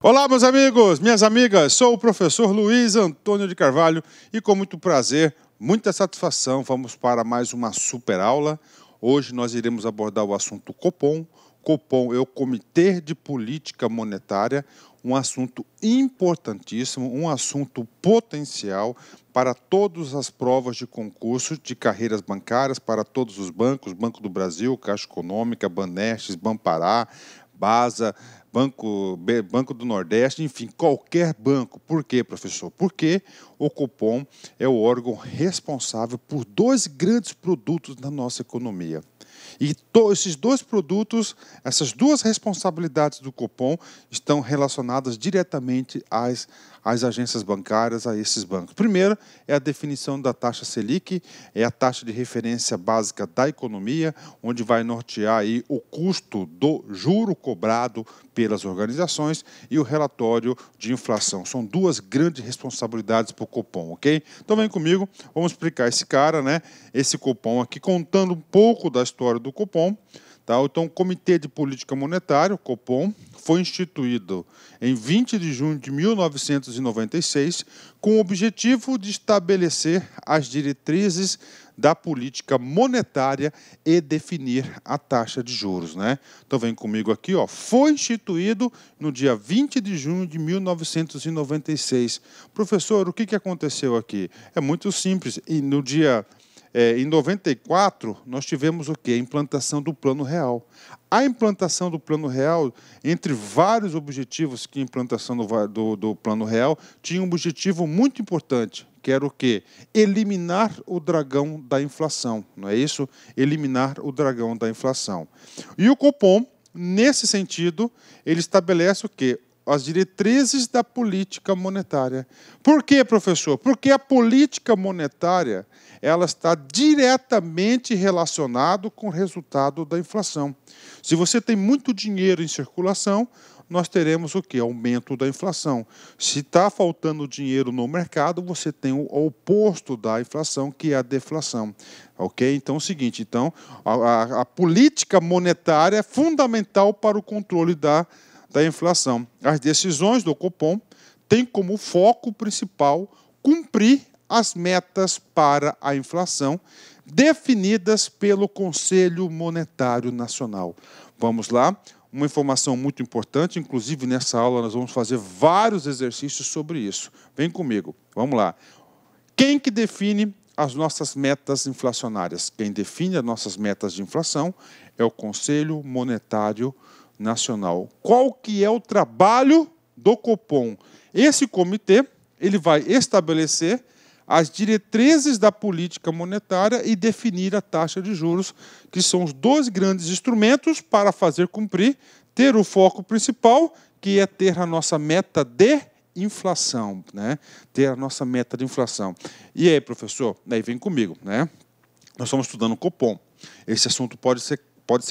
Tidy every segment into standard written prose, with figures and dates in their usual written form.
Olá, meus amigos, minhas amigas, sou o professor Luiz Antônio de Carvalho e com muito prazer, muita satisfação, vamos para mais uma super aula. Hoje nós iremos abordar o assunto Copom. Copom é o Comitê de Política Monetária, um assunto importantíssimo, um assunto potencial para todas as provas de concurso de carreiras bancárias, para todos os bancos, Banco do Brasil, Caixa Econômica, Banestes, Banpará, Basa, Banco do Nordeste, enfim, qualquer banco. Por quê, professor? Porque o Copom é o órgão responsável por dois grandes produtos na nossa economia. E esses dois produtos, essas duas responsabilidades do Copom estão relacionadas diretamente às agências bancárias, a esses bancos. Primeiro é a definição da taxa Selic, é a taxa de referência básica da economia, onde vai nortear aí o custo do juro cobrado pelas organizações e o relatório de inflação. São duas grandes responsabilidades para o Copom, ok? Então vem comigo, vamos explicar esse cara, né? Esse Copom aqui, contando um pouco da história do Copom. Tá? Então, o Comitê de Política Monetária, o Copom, foi instituído em 20 de junho de 1996 com o objetivo de estabelecer as diretrizes da política monetária e definir a taxa de juros, né? Então, vem comigo aqui, ó. Foi instituído no dia 20 de junho de 1996. Professor, o que aconteceu aqui? É muito simples. E no dia... em 94, nós tivemos o quê? A implantação do Plano Real. A implantação do Plano Real, entre vários objetivos que a implantação do Plano Real, tinha um objetivo muito importante, que era o quê? Eliminar o dragão da inflação, não é isso? Eliminar o dragão da inflação. E o Copom, nesse sentido, ele estabelece o quê? As diretrizes da política monetária. Por quê, professor? Porque a política monetária ela está diretamente relacionada com o resultado da inflação. Se você tem muito dinheiro em circulação, nós teremos o quê? Aumento da inflação. Se está faltando dinheiro no mercado, você tem o oposto da inflação, que é a deflação. Ok? Então é o seguinte, a política monetária é fundamental para o controle da inflação. As decisões do Copom têm como foco principal cumprir as metas para a inflação definidas pelo Conselho Monetário Nacional. Vamos lá, uma informação muito importante, inclusive nessa aula nós vamos fazer vários exercícios sobre isso. Vem comigo, vamos lá. Quem que define as nossas metas inflacionárias? Quem define as nossas metas de inflação é o Conselho Monetário Nacional. Qual que é o trabalho do Copom? Esse comitê ele vai estabelecer as diretrizes da política monetária e definir a taxa de juros, que são os dois grandes instrumentos para fazer cumprir, ter o foco principal, que é ter a nossa meta de inflação, né? Ter a nossa meta de inflação. E aí, professor, aí vem comigo, né? Nós estamos estudando o Copom. Esse assunto pode ser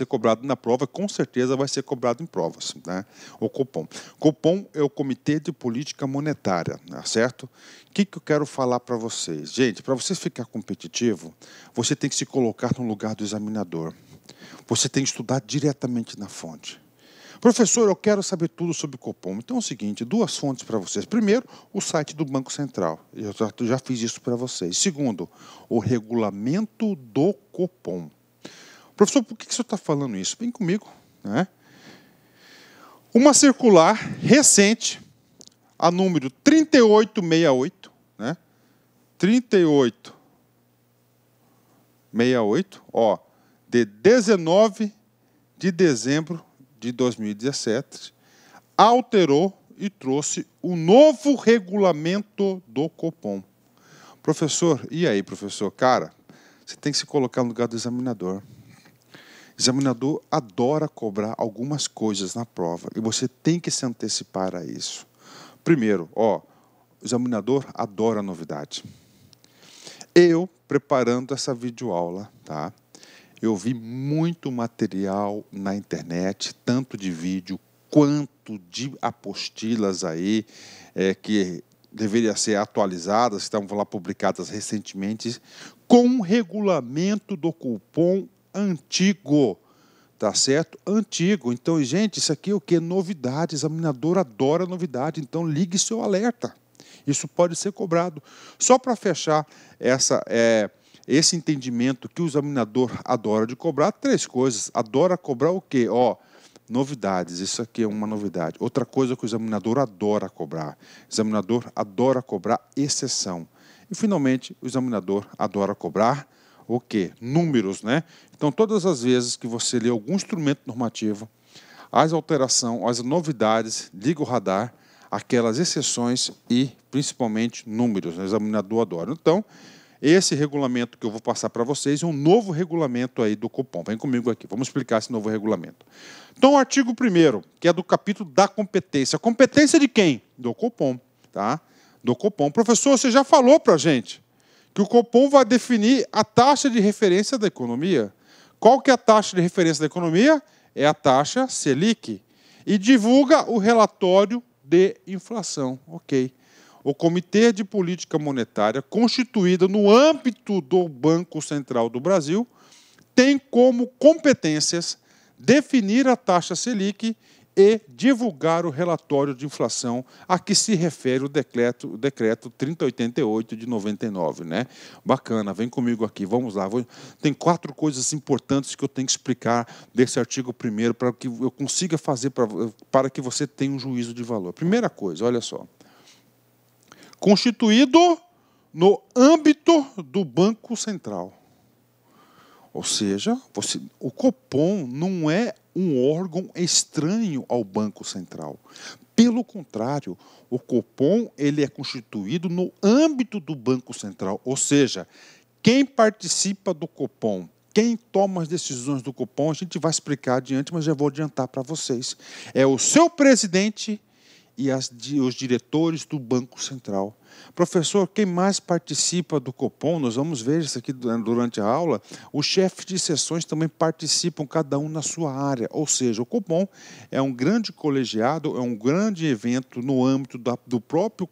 cobrado na prova, com certeza vai ser cobrado em provas, né? O Copom. Copom é o Comitê de Política Monetária, certo? O que eu quero falar para vocês? Gente, para você ficar competitivo, você tem que se colocar no lugar do examinador. Você tem que estudar diretamente na fonte. Professor, eu quero saber tudo sobre Copom. Então é o seguinte, duas fontes para vocês. Primeiro, o site do Banco Central. Eu já fiz isso para vocês. Segundo, o regulamento do Copom. Professor, por que o senhor está falando isso? Vem comigo, né? Uma circular recente, a número 3868, né? 3868, ó, de 19 de dezembro de 2017, alterou e trouxe o novo regulamento do Copom. Professor, e aí, professor? Cara, você tem que se colocar no lugar do examinador. O examinador adora cobrar algumas coisas na prova e você tem que se antecipar a isso. Primeiro, ó, o examinador adora novidade. Eu, preparando essa videoaula, tá? Eu vi muito material na internet, tanto de vídeo quanto de apostilas aí, que deveriam ser atualizadas, estavam lá publicadas recentemente, com o regulamento do Copom antigo, Tá certo? Antigo. Então, gente, isso aqui é o quê? Novidade. Examinador adora novidade. Então, ligue seu alerta. Isso pode ser cobrado. Só para fechar esse entendimento que o examinador adora de cobrar, 3 coisas. Adora cobrar o quê? Novidades. Isso aqui é uma novidade. Outra coisa que o examinador adora cobrar. O examinador adora cobrar exceção. E, finalmente, o examinador adora cobrar o quê? Números, né? Então, todas as vezes que você lê algum instrumento normativo, as alterações, as novidades, liga o radar, aquelas exceções e, principalmente, números. O examinador adora. Então, esse regulamento que eu vou passar para vocês é um novo regulamento aí do Copom. Vem comigo aqui, vamos explicar esse novo regulamento. Então, o artigo 1º, que é do capítulo da competência. Competência de quem? Do Copom, tá? Do Copom. Professor, você já falou para a gente que o Copom vai definir a taxa de referência da economia. Qual que é a taxa de referência da economia? É a taxa Selic. E divulga o relatório de inflação. Ok. O Comitê de Política Monetária, constituído no âmbito do Banco Central do Brasil, tem como competências definir a taxa Selic e divulgar o relatório de inflação a que se refere o decreto 3088 de 99, né? Bacana, vem comigo aqui, vamos lá. Tem 4 coisas importantes que eu tenho que explicar desse artigo 1º para que eu consiga fazer para que você tenha um juízo de valor. Primeira coisa, olha só. Constituído no âmbito do Banco Central. Ou seja, o Copom não é um órgão estranho ao Banco Central. Pelo contrário, o Copom ele é constituído no âmbito do Banco Central. Ou seja, quem participa do Copom, quem toma as decisões do Copom, a gente vai explicar adiante, mas já vou adiantar para vocês. É o seu presidente e os diretores do Banco Central. Professor, quem mais participa do Copom? Nós vamos ver isso aqui durante a aula. Os chefes de seções também participam, cada um na sua área. Ou seja, o Copom é um grande colegiado, é um grande evento no âmbito do próprio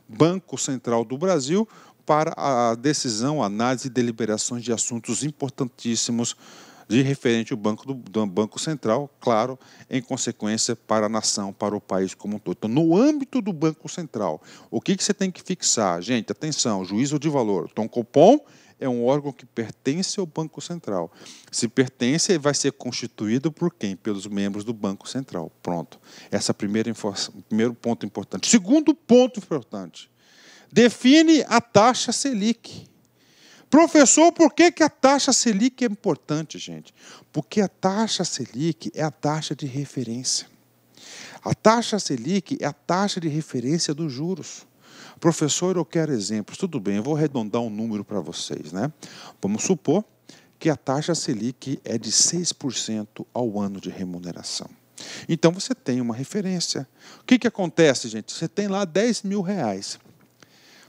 Banco Central do Brasil para a decisão, análise e deliberações de assuntos importantíssimos de referente ao do Banco Central, claro, em consequência para a nação, para o país como um todo. Então, no âmbito do Banco Central, o que você tem que fixar? Gente, atenção, juízo de valor. Então, o Copom é um órgão que pertence ao Banco Central. Se pertence, ele vai ser constituído por quem? Pelos membros do Banco Central. Pronto. Esse é o primeiro ponto importante. Segundo ponto importante, define a taxa Selic. Professor, por que a taxa Selic é importante, gente? Porque a taxa Selic é a taxa de referência. A taxa Selic é a taxa de referência dos juros. Professor, eu quero exemplos. Tudo bem, eu vou arredondar um número para vocês, né? Vamos supor que a taxa Selic é de 6% ao ano de remuneração. Então, você tem uma referência. O que acontece, gente? Você tem lá R$10.000.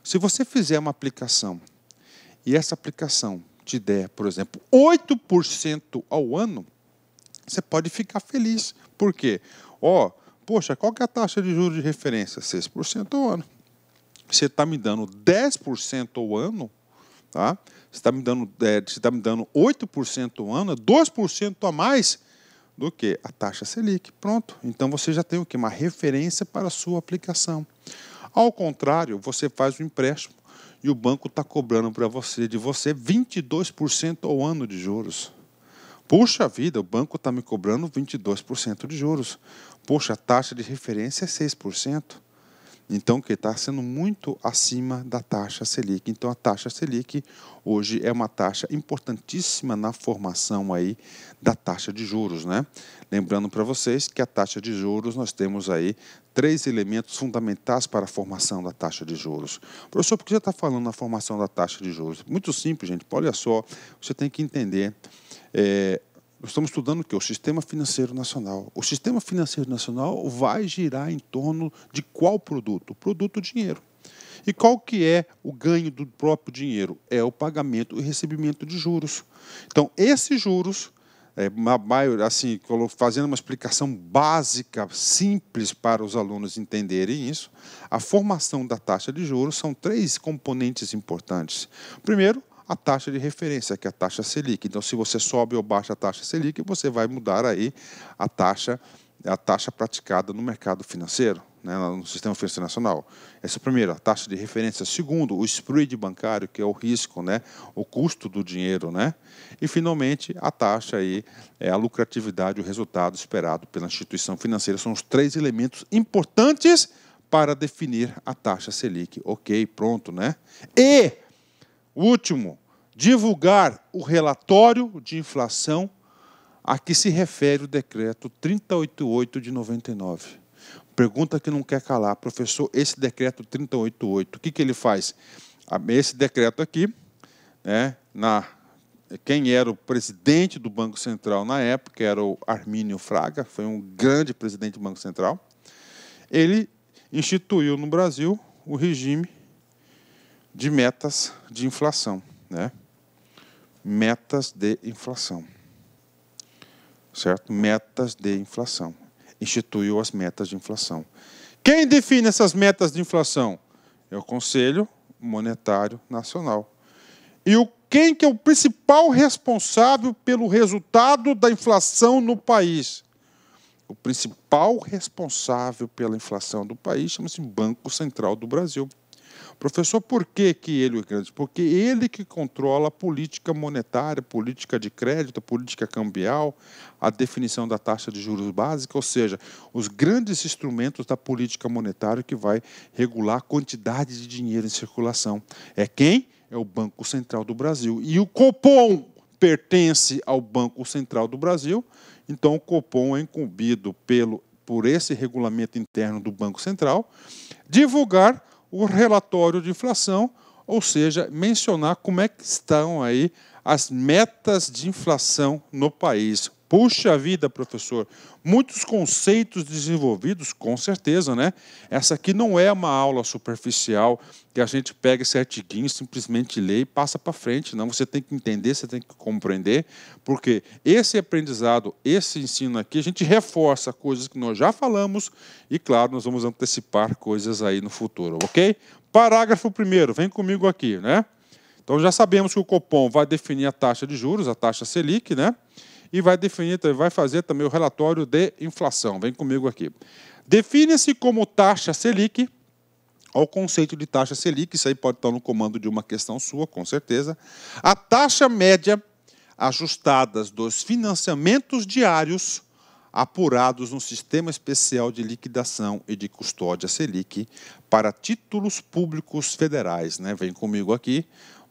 Se você fizer uma aplicação e essa aplicação te der, por exemplo, 8% ao ano, você pode ficar feliz. Por quê? Poxa, qual que é a taxa de juros de referência? 6% ao ano. Você está me dando 10% ao ano, tá? Você está me dando 8% ao ano, 2% a mais do que a taxa Selic. Pronto. Então, você já tem o quê? Uma referência para a sua aplicação. Ao contrário, você faz um empréstimo e o banco está cobrando de você 22% ao ano de juros. Puxa vida, o banco está me cobrando 22% de juros. Poxa, a taxa de referência é 6%. Então, que está sendo muito acima da taxa Selic. Então, a taxa Selic hoje é uma taxa importantíssima na formação aí da taxa de juros, né? Lembrando para vocês que a taxa de juros, nós temos aí 3 elementos fundamentais para a formação da taxa de juros. Professor, por que você está falando na formação da taxa de juros? Muito simples, gente. Olha só, você tem que entender. Nós estamos estudando o quê? O Sistema Financeiro Nacional. O Sistema Financeiro Nacional vai girar em torno de qual produto? O produto dinheiro. E qual que é o ganho do próprio dinheiro? É o pagamento e recebimento de juros. Então, esses juros, assim, fazendo uma explicação básica, simples para os alunos entenderem isso, a formação da taxa de juros são 3 componentes importantes. Primeiro, a taxa de referência, que é a taxa Selic. Então, se você sobe ou baixa a taxa Selic, você vai mudar aí a taxa praticada no mercado financeiro, né, no sistema financeiro nacional. Essa é a primeira, a taxa de referência. Segundo, o spread bancário, que é o risco, né, o custo do dinheiro, né? E, finalmente, a taxa aí, a lucratividade, o resultado esperado pela instituição financeira. São os 3 elementos importantes para definir a taxa Selic. Ok, pronto, né? E, último, divulgar o relatório de inflação a que se refere o decreto 3088 de 99. Pergunta que não quer calar, professor, esse decreto 3088, o que ele faz? Esse decreto aqui, né, quem era o presidente do Banco Central na época era o Armínio Fraga, foi um grande presidente do Banco Central. Ele instituiu no Brasil o regime de metas de inflação, né? Metas de inflação. Certo? Metas de inflação. Instituiu as metas de inflação. Quem define essas metas de inflação? É o Conselho Monetário Nacional. E quem que é o principal responsável pelo resultado da inflação no país? O principal responsável pela inflação do país chama-se Banco Central do Brasil. Professor, por que ele é grande? Porque ele que controla a política monetária, política de crédito, política cambial, a definição da taxa de juros básica, ou seja, os grandes instrumentos da política monetária que vai regular a quantidade de dinheiro em circulação. É quem? É o Banco Central do Brasil. E o Copom pertence ao Banco Central do Brasil, então o Copom é incumbido por esse regulamento interno do Banco Central divulgar o relatório de inflação, ou seja, mencionar como é que estão aí as metas de inflação no país. Puxa vida, professor, muitos conceitos desenvolvidos, com certeza, né? Essa aqui não é uma aula superficial que a gente pega esse artiguinho, simplesmente lê e passa para frente. Não, você tem que entender, você tem que compreender, porque esse aprendizado, esse ensino aqui, a gente reforça coisas que nós já falamos e, claro, nós vamos antecipar coisas aí no futuro, ok? Parágrafo 1º, vem comigo aqui, né? Então, já sabemos que o Copom vai definir a taxa de juros, a taxa Selic, né? E vai fazer também o relatório de inflação. Vem comigo aqui. Define-se como taxa Selic, ao conceito de taxa Selic, isso aí pode estar no comando de uma questão sua, com certeza, a taxa média ajustada dos financiamentos diários apurados no Sistema Especial de Liquidação e de Custódia Selic para títulos públicos federais, né? Vem comigo aqui.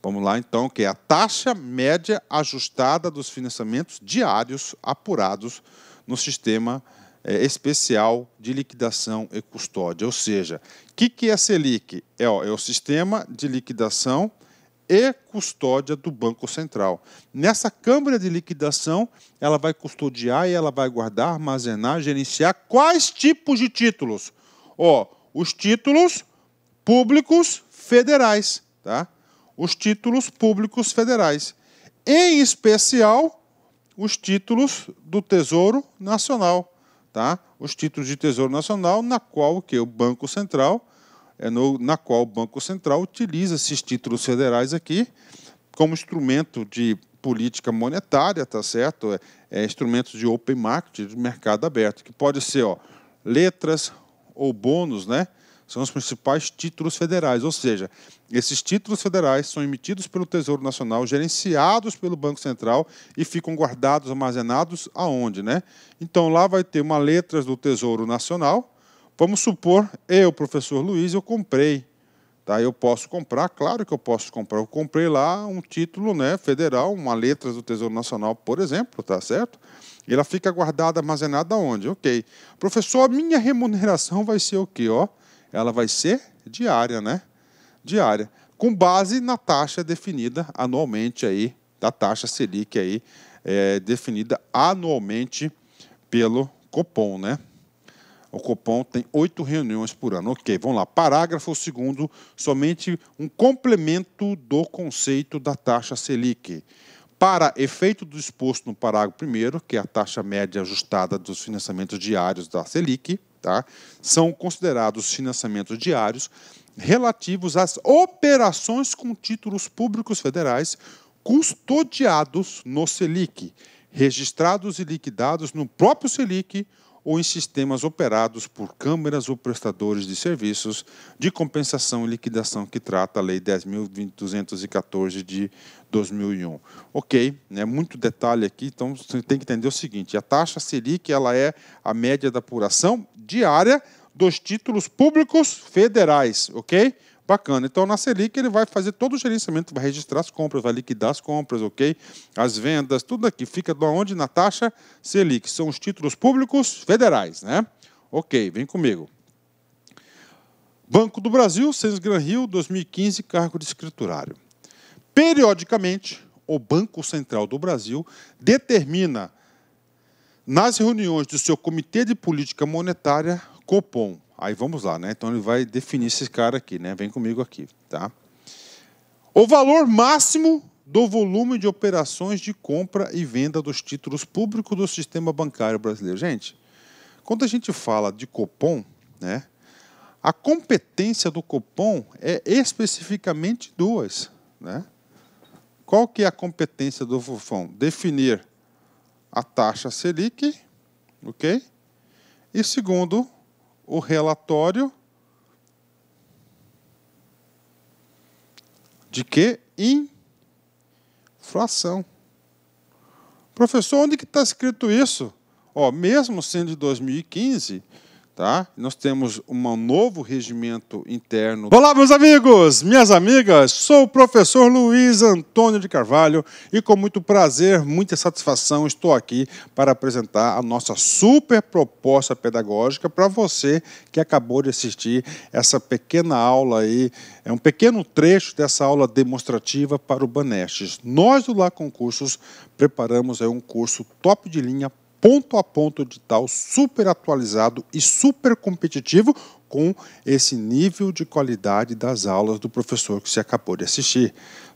Vamos lá, então, que é a taxa média ajustada dos financiamentos diários apurados no Sistema Especial de Liquidação e Custódia. Ou seja, o que é a Selic? É o Sistema de Liquidação e Custódia do Banco Central. Nessa Câmara de Liquidação, ela vai custodiar e ela vai guardar, armazenar, gerenciar quais tipos de títulos? Os títulos públicos federais, tá? Os títulos públicos federais, em especial os títulos do Tesouro Nacional, tá? Os títulos de Tesouro Nacional, na qual o Banco Central utiliza esses títulos federais aqui como instrumento de política monetária, tá certo? Instrumentos de open market, de mercado aberto, que pode ser letras ou bônus, né? São os principais títulos federais, ou seja, esses títulos federais são emitidos pelo Tesouro Nacional, gerenciados pelo Banco Central e ficam guardados, armazenados aonde, né? Então, lá vai ter uma letras do Tesouro Nacional. Vamos supor, professor Luiz, eu comprei, tá? Eu posso comprar, claro que eu posso comprar. Eu comprei lá um título, né, federal, uma letras do Tesouro Nacional, por exemplo, tá certo? E ela fica guardada, armazenada aonde? Ok. Professor, a minha remuneração vai ser o quê, Ela vai ser diária, né? Diária, com base na taxa definida anualmente aí, da taxa Selic aí, definida anualmente pelo Copom, né? O Copom tem 8 reuniões por ano. Ok, vamos lá. Parágrafo 2º, somente um complemento do conceito da taxa Selic. Para efeito do exposto no parágrafo 1º, que é a taxa média ajustada dos financiamentos diários da Selic, tá? São considerados financiamentos diários relativos às operações com títulos públicos federais custodiados no Selic, registrados e liquidados no próprio Selic ou em sistemas operados por câmaras ou prestadores de serviços de compensação e liquidação que trata a Lei 10.214 de 2001. Ok, né, muito detalhe aqui, então você tem que entender o seguinte, a taxa Selic ela é a média da apuração diária dos títulos públicos federais, ok? Bacana. Então, na Selic, ele vai fazer todo o gerenciamento, vai registrar as compras, vai liquidar as compras, ok? As vendas, tudo aqui. Fica de onde? Na taxa Selic. São os títulos públicos federais, né? Ok, vem comigo. Banco do Brasil, Census Gran Rio, 2015, cargo de escriturário. Periodicamente, o Banco Central do Brasil determina, nas reuniões do seu Comitê de Política Monetária, Copom. Aí vamos lá, né? Então ele vai definir esse cara aqui, né? Vem comigo aqui, tá? O valor máximo do volume de operações de compra e venda dos títulos públicos do sistema bancário brasileiro. Gente, quando a gente fala de Copom, né? A competência do Copom é especificamente duas, né? Qual que é a competência do Copom? Definir a taxa Selic, ok? E segundo, o relatório de que? Inflação. Professor, onde que está escrito isso? Ó, mesmo sendo de 2015, tá? Nós temos um novo regimento interno. Olá, meus amigos, minhas amigas, sou o professor Luiz Antônio de Carvalho e com muito prazer, muita satisfação, estou aqui para apresentar a nossa super proposta pedagógica para você que acabou de assistir essa pequena aula aí, é um pequeno trecho dessa aula demonstrativa para o Banestes. Nós do Lá Concursos preparamos aí um curso top de linha, ponto a ponto edital, super atualizado e super competitivo com esse nível de qualidade das aulas do professor que você acabou de assistir.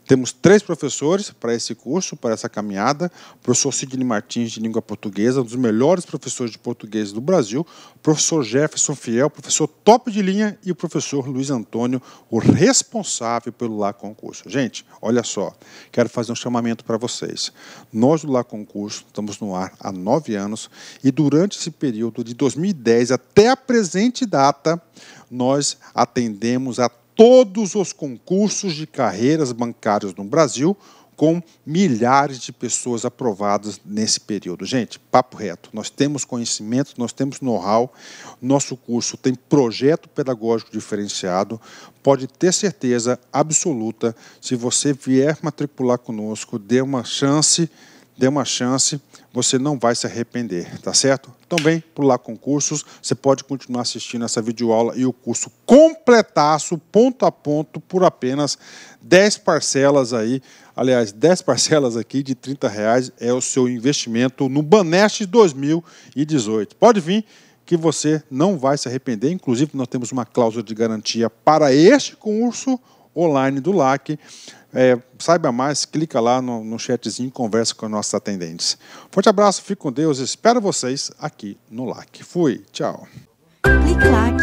Temos 3 professores para esse curso, para essa caminhada. O professor Sidney Martins, de língua portuguesa, um dos melhores professores de português do Brasil. O professor Jefferson Fiel, professor top de linha. E o professor Luiz Antônio, o responsável pelo Lá Concurso. Gente, olha só, quero fazer um chamamento para vocês. Nós do Lá Concurso estamos no ar há 9 anos e durante esse período de 2010 até a presente data, nós atendemos a todos os concursos de carreiras bancárias no Brasil, com milhares de pessoas aprovadas nesse período. Gente, papo reto, nós temos conhecimento, nós temos know-how, nosso curso tem projeto pedagógico diferenciado, pode ter certeza absoluta, se você vier matricular conosco, dê uma chance, você não vai se arrepender, tá certo? Também, por Lá Concursos, você pode continuar assistindo essa videoaula e o curso completaço, ponto a ponto, por apenas 10 parcelas aí. Aliás, 10 parcelas aqui de R$30 é o seu investimento no Banestes 2018. Pode vir que você não vai se arrepender. Inclusive, nós temos uma cláusula de garantia para este curso online do LAC. Saiba mais, clica lá no chatzinho e conversa com nossos atendentes. Forte abraço, fique com Deus, espero vocês aqui no LAC. Fui, tchau. Clique LAC.